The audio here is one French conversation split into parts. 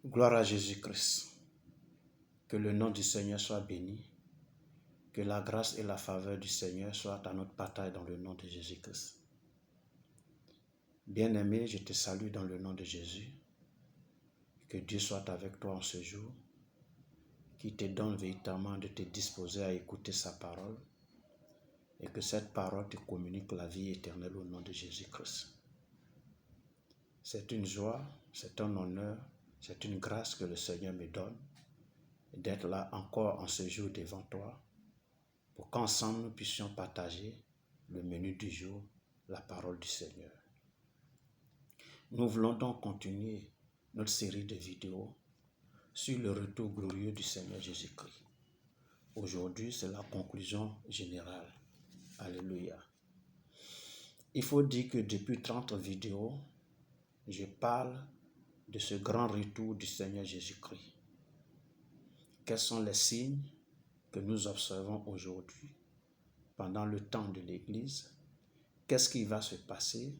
Gloire à Jésus-Christ. Que le nom du Seigneur soit béni. Que la grâce et la faveur du Seigneur soient à notre partage dans le nom de Jésus-Christ. Bien-aimé, je te salue dans le nom de Jésus. Que Dieu soit avec toi en ce jour, qui te donne véritablement de te disposer à écouter sa parole et que cette parole te communique la vie éternelle au nom de Jésus-Christ. C'est une joie, c'est un honneur, c'est une grâce que le Seigneur me donne d'être là encore en ce jour devant toi pour qu'ensemble nous puissions partager le menu du jour, la parole du Seigneur. Nous voulons donc continuer notre série de vidéos sur le retour glorieux du Seigneur Jésus-Christ. Aujourd'hui, c'est la conclusion générale. Alléluia. Il faut dire que depuis 30 vidéos, je parle de ce grand retour du Seigneur Jésus-Christ. Quels sont les signes que nous observons aujourd'hui pendant le temps de l'Église? Qu'est-ce qui va se passer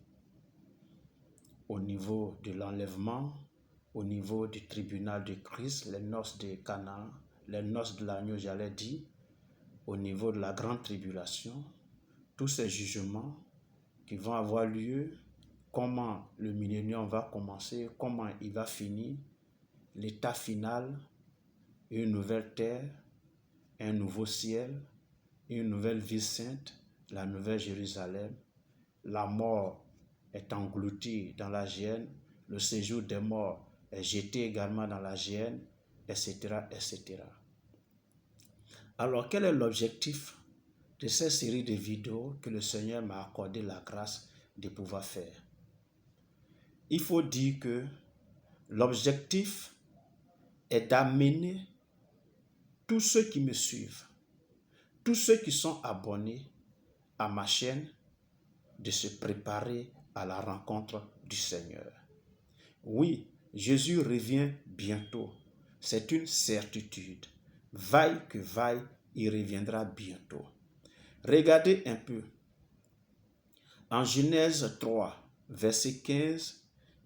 au niveau de l'enlèvement, au niveau du tribunal de Christ, les noces de Cana, les noces de l'agneau, j'allais dire, au niveau de la grande tribulation, tous ces jugements qui vont avoir lieu, comment le millénium va commencer, comment il va finir, l'état final, une nouvelle terre, un nouveau ciel, une nouvelle ville sainte, la nouvelle Jérusalem, la mort est engloutie dans la géhenne, le séjour des morts est jeté également dans la géhenne, etc., etc. Alors, quel est l'objectif de cette série de vidéos que le Seigneur m'a accordé la grâce de pouvoir faire? Il faut dire que l'objectif est d'amener tous ceux qui me suivent, tous ceux qui sont abonnés à ma chaîne, de se préparer à la rencontre du Seigneur. Oui, Jésus revient bientôt. C'est une certitude. Vaille que vaille, il reviendra bientôt. Regardez un peu. En Genèse 3, verset 15,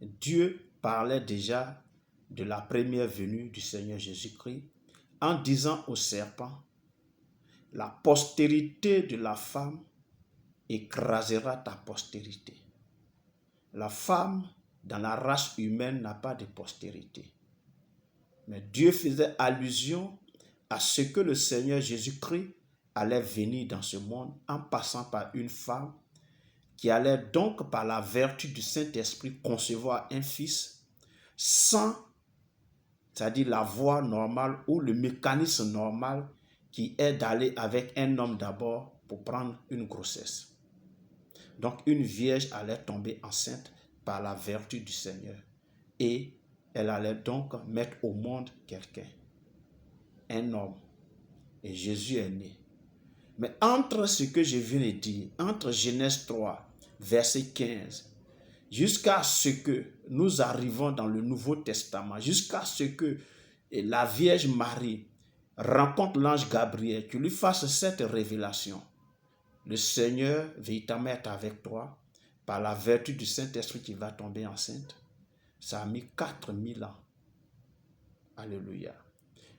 Dieu parlait déjà de la première venue du Seigneur Jésus-Christ en disant au serpent, la postérité de la femme écrasera ta postérité. La femme, dans la race humaine, n'a pas de postérité. Mais Dieu faisait allusion à ce que le Seigneur Jésus-Christ allait venir dans ce monde en passant par une femme qui allait donc par la vertu du Saint-Esprit concevoir un fils sans, c'est-à-dire la voie normale ou le mécanisme normal qui est d'aller avec un homme d'abord pour prendre une grossesse. Donc une vierge allait tomber enceinte par la vertu du Seigneur et elle allait donc mettre au monde quelqu'un, un homme, et Jésus est né. Mais entre ce que je viens de dire, entre Genèse 3, verset 15, jusqu'à ce que nous arrivons dans le Nouveau Testament, jusqu'à ce que la Vierge Marie rencontre l'ange Gabriel, qui lui fasse cette révélation, le Seigneur véritablement est avec toi par la vertu du Saint-Esprit qui va tomber enceinte. Ça a mis 4000 ans. Alléluia.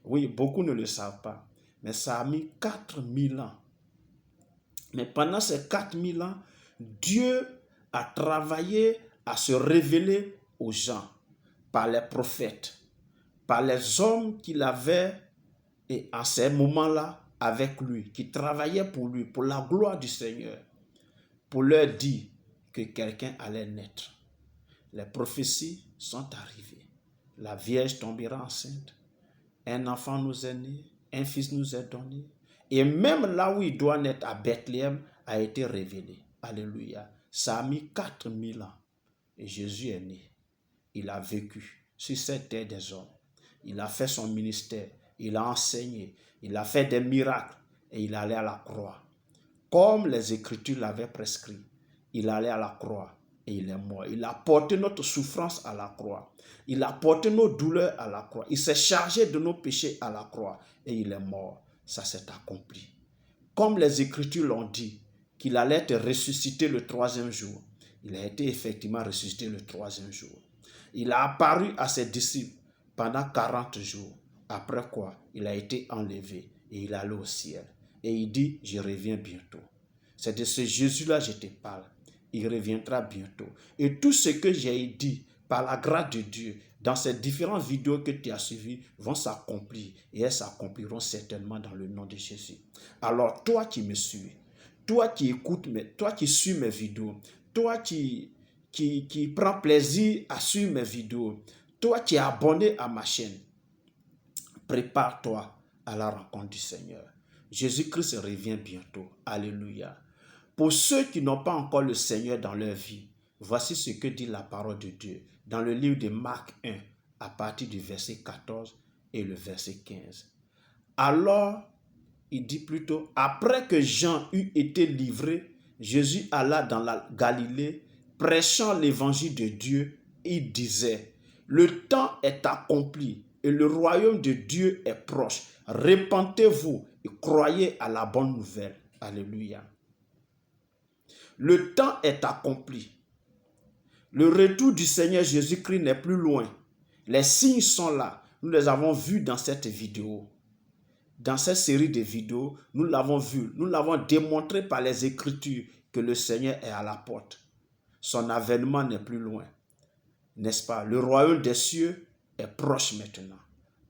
Oui, beaucoup ne le savent pas, mais ça a mis 4000 ans. Mais pendant ces 4000 ans, Dieu a travaillé à se révéler aux gens par les prophètes, par les hommes qu'il avait et en ces moments-là avec lui, qui travaillaient pour lui, pour la gloire du Seigneur, pour leur dire que quelqu'un allait naître. Les prophéties sont arrivées. La Vierge tombera enceinte. Un enfant nous est né, un fils nous est donné. Et même là où il doit naître, à Bethléem, a été révélé. Alléluia. Ça a mis 4000 ans. Et Jésus est né. Il a vécu sur cette terre des hommes. Il a fait son ministère. Il a enseigné. Il a fait des miracles. Et il allait à la croix. Comme les Écritures l'avaient prescrit. Il allait à la croix. Et il est mort. Il a porté notre souffrance à la croix. Il a porté nos douleurs à la croix. Il s'est chargé de nos péchés à la croix. Et il est mort. Ça s'est accompli. Comme les Écritures l'ont dit, qu'il allait être ressuscité le 3e jour. Il a été effectivement ressuscité le 3e jour. Il a apparu à ses disciples pendant 40 jours. Après quoi, il a été enlevé et il est allé au ciel. Et il dit, je reviens bientôt. C'est de ce Jésus-là que je te parle. Il reviendra bientôt. Et tout ce que j'ai dit par la grâce de Dieu dans ces différentes vidéos que tu as suivies vont s'accomplir. Et elles s'accompliront certainement dans le nom de Jésus. Alors toi qui me suis, toi qui écoutes, toi qui suis mes vidéos, toi qui prends plaisir à suivre mes vidéos, toi qui es abonné à ma chaîne, prépare-toi à la rencontre du Seigneur. Jésus-Christ revient bientôt. Alléluia. Pour ceux qui n'ont pas encore le Seigneur dans leur vie, voici ce que dit la parole de Dieu dans le livre de Marc 1, à partir du verset 14 et le verset 15. Alors, il dit plutôt, après que Jean eut été livré, Jésus alla dans la Galilée, prêchant l'évangile de Dieu. Il disait, le temps est accompli et le royaume de Dieu est proche. Repentez-vous et croyez à la bonne nouvelle. Alléluia. Le temps est accompli. Le retour du Seigneur Jésus-Christ n'est plus loin. Les signes sont là. Nous les avons vus dans cette vidéo. Dans cette série de vidéos, nous l'avons vu. Nous l'avons démontré par les Écritures que le Seigneur est à la porte. Son avènement n'est plus loin. N'est-ce pas? Le royaume des cieux est proche maintenant.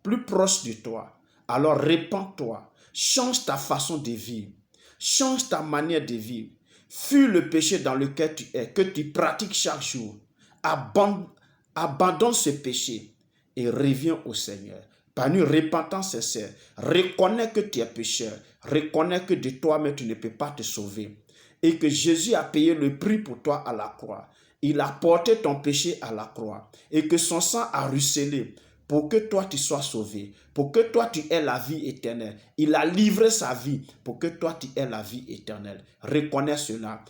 Plus proche de toi. Alors répands-toi. Change ta façon de vivre. Change ta manière de vivre. Fuis le péché dans lequel tu es, que tu pratiques chaque jour. Abandonne ce péché et reviens au Seigneur. Par une repentance sincère, reconnais que tu es pécheur. Reconnais que de toi-même tu ne peux pas te sauver. Et que Jésus a payé le prix pour toi à la croix. Il a porté ton péché à la croix. Et que son sang a ruisselé pour que toi tu sois sauvé, pour que toi tu aies la vie éternelle. Il a livré sa vie pour que toi tu aies la vie éternelle. Reconnais cela.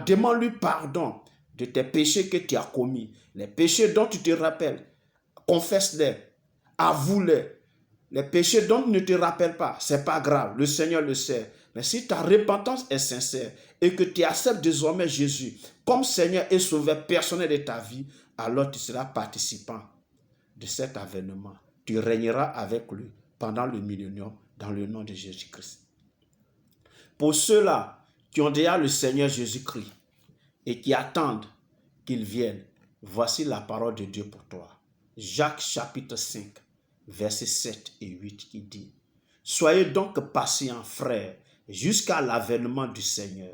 Demande-lui pardon de tes péchés que tu as commis. Les péchés dont tu te rappelles, confesse-les, avoue-les. Les péchés dont tu ne te rappelles pas, ce n'est pas grave, le Seigneur le sait. Mais si ta repentance est sincère et que tu acceptes désormais Jésus comme Seigneur et Sauveur personnel de ta vie, alors tu seras participant de cet avènement. Tu régneras avec lui pendant le millénium dans le nom de Jésus-Christ. Pour ceux-là qui ont déjà le Seigneur Jésus-Christ et qui attendent qu'il vienne, voici la parole de Dieu pour toi. Jacques chapitre 5, versets 7 et 8 qui dit, « Soyez donc patients, frères, jusqu'à l'avènement du Seigneur.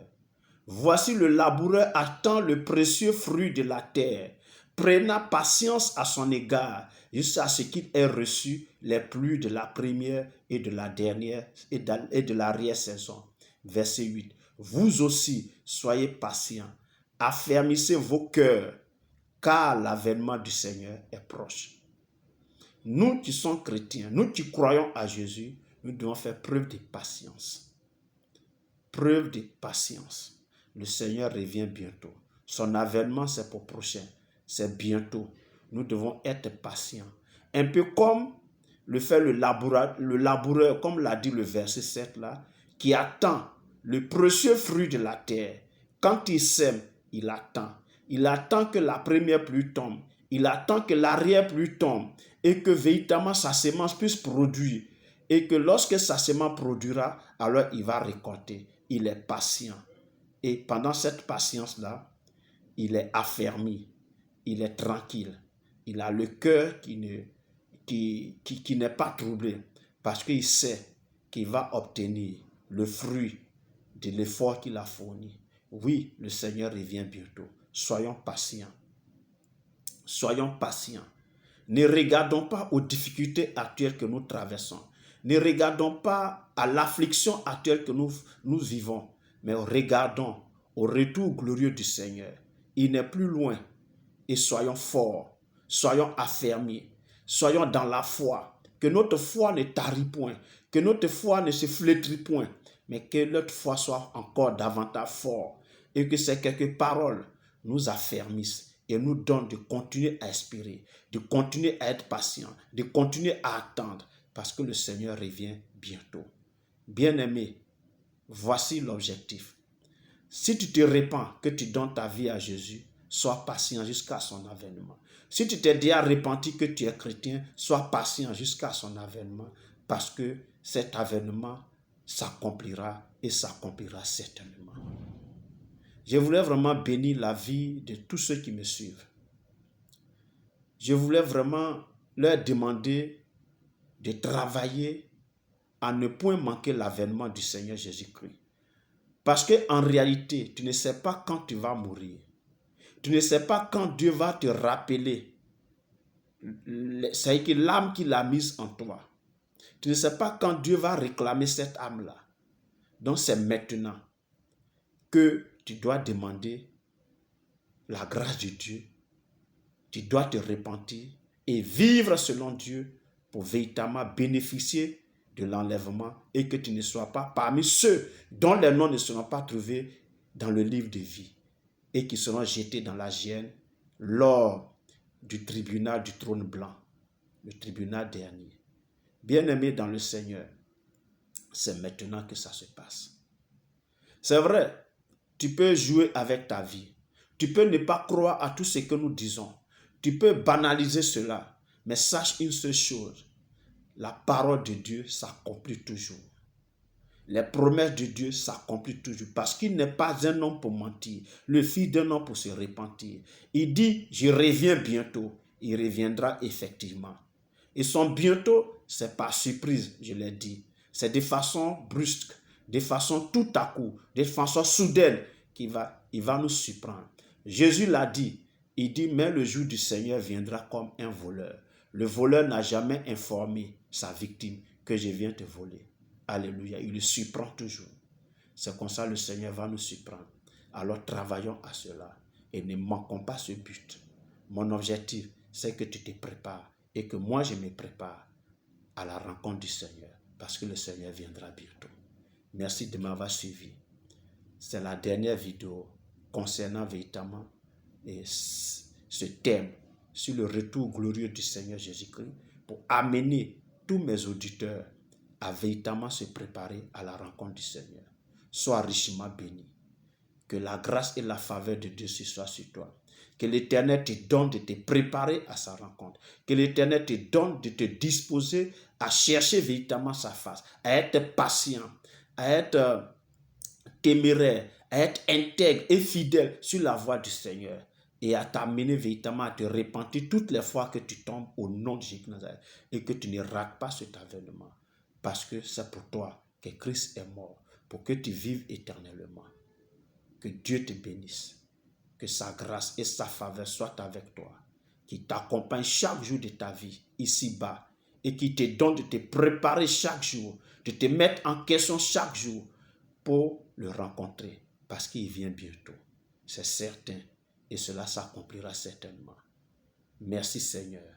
Voici le laboureur attend le précieux fruit de la terre, prenant patience à son égard, jusqu'à ce qu'il ait reçu les pluies de la première et de la dernière et de l'arrière-saison. » Verset 8. Vous aussi, soyez patients, affermissez vos cœurs, car l'avènement du Seigneur est proche. Nous qui sommes chrétiens, nous qui croyons à Jésus, nous devons faire preuve de patience. Preuve de patience. Le Seigneur revient bientôt. Son avènement, c'est pour prochain. C'est bientôt. Nous devons être patients. Un peu comme le fait le laboureur, comme l'a dit le verset 7 là, qui attend le précieux fruit de la terre. Quand il sème, il attend. Il attend que la première pluie tombe. Il attend que l'arrière-pluie tombe et que véritablement sa semence puisse produire. Et que lorsque sa semence produira, alors il va récolter. Il est patient. Et pendant cette patience-là, il est affermi. Il est tranquille. Il a le cœur qui n'est pas troublé. Parce qu'il sait qu'il va obtenir le fruit de l'effort qu'il a fourni. Oui, le Seigneur revient bientôt. Soyons patients. Soyons patients. Ne regardons pas aux difficultés actuelles que nous traversons. Ne regardons pas à l'affliction actuelle que nous vivons. Mais regardons au retour glorieux du Seigneur. Il n'est plus loin. Et soyons forts. Soyons affermis. Soyons dans la foi. Que notre foi ne tarit point. Que notre foi ne se flétrit point. Mais que notre foi soit encore davantage forte. Et que ces quelques paroles nous affermissent et nous donnent de continuer à espérer, de continuer à être patient, de continuer à attendre, parce que le Seigneur revient bientôt. Bien-aimé, voici l'objectif. Si tu te répands, que tu donnes ta vie à Jésus, sois patient jusqu'à son avènement. Si tu t'es déjà repenti que tu es chrétien, sois patient jusqu'à son avènement, parce que cet avènement s'accomplira et s'accomplira certainement. Je voulais vraiment bénir la vie de tous ceux qui me suivent. Je voulais vraiment leur demander de travailler à ne point manquer l'avènement du Seigneur Jésus-Christ. Parce qu'en réalité, tu ne sais pas quand tu vas mourir. Tu ne sais pas quand Dieu va te rappeler. C'est que l'âme qu'il a mise en toi. Tu ne sais pas quand Dieu va réclamer cette âme-là. Donc c'est maintenant que tu dois demander la grâce de Dieu. Tu dois te repentir et vivre selon Dieu pour véritablement bénéficier de l'enlèvement et que tu ne sois pas parmi ceux dont les noms ne seront pas trouvés dans le livre de vie et qui seront jetés dans la géhenne lors du tribunal du trône blanc, le tribunal dernier. Bien-aimés dans le Seigneur, c'est maintenant que ça se passe. C'est vrai, tu peux jouer avec ta vie. Tu peux ne pas croire à tout ce que nous disons. Tu peux banaliser cela. Mais sache une seule chose. La parole de Dieu s'accomplit toujours. Les promesses de Dieu s'accomplissent toujours. Parce qu'il n'est pas un homme pour mentir. Le fils d'un homme pour se repentir. Il dit, je reviens bientôt. Il reviendra effectivement. Et son bientôt, c'est par surprise, je l'ai dit. C'est de façon brusque, de façon tout à coup, de façon soudaine qu'il va nous surprendre. Jésus l'a dit. Il dit, mais le jour du Seigneur viendra comme un voleur. Le voleur n'a jamais informé sa victime que je viens te voler. Alléluia, il le surprend toujours. C'est comme ça que le Seigneur va nous surprendre. Alors travaillons à cela et ne manquons pas ce but. Mon objectif, c'est que tu te prépares et que moi je me prépare à la rencontre du Seigneur parce que le Seigneur viendra bientôt. Merci de m'avoir suivi. C'est la dernière vidéo concernant véritablement ce thème sur le retour glorieux du Seigneur Jésus-Christ pour amener tous mes auditeurs à véritablement se préparer à la rencontre du Seigneur. Sois richement béni. Que la grâce et la faveur de Dieu soient sur toi. Que l'Éternel te donne de te préparer à sa rencontre. Que l'Éternel te donne de te disposer à chercher véritablement sa face, à être patient, à être téméraire, à être intègre et fidèle sur la voie du Seigneur et à t'amener véritablement à te repentir toutes les fois que tu tombes au nom de Jésus et que tu ne rates pas cet avènement. Parce que c'est pour toi que Christ est mort, pour que tu vives éternellement. Que Dieu te bénisse, que sa grâce et sa faveur soient avec toi, qui t'accompagne chaque jour de ta vie ici-bas et qui te donne de te préparer chaque jour, de te mettre en question chaque jour pour le rencontrer parce qu'il vient bientôt. C'est certain et cela s'accomplira certainement. Merci Seigneur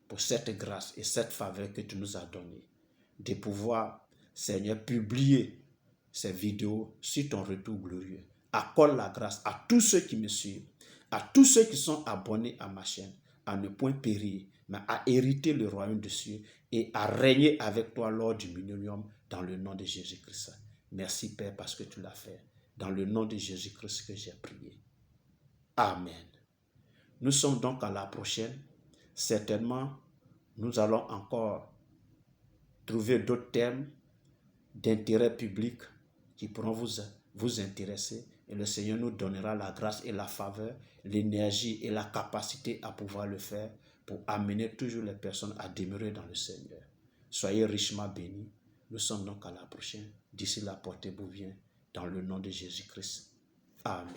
pour cette grâce et cette faveur que tu nous as donnée de pouvoir, Seigneur, publier ces vidéos sur ton retour glorieux. Accorde la grâce à tous ceux qui me suivent, à tous ceux qui sont abonnés à ma chaîne, à ne point périr, mais à hériter le royaume des cieux et à régner avec toi lors du millénium dans le nom de Jésus-Christ. Merci Père parce que tu l'as fait. Dans le nom de Jésus-Christ que j'ai prié. Amen. Nous sommes donc à la prochaine. Certainement, nous allons encore trouver d'autres thèmes d'intérêt public qui pourront vous intéresser. Et le Seigneur nous donnera la grâce et la faveur, l'énergie et la capacité à pouvoir le faire pour amener toujours les personnes à demeurer dans le Seigneur. Soyez richement bénis. Nous sommes donc à la prochaine. D'ici là, portez-vous bien dans le nom de Jésus-Christ. Amen.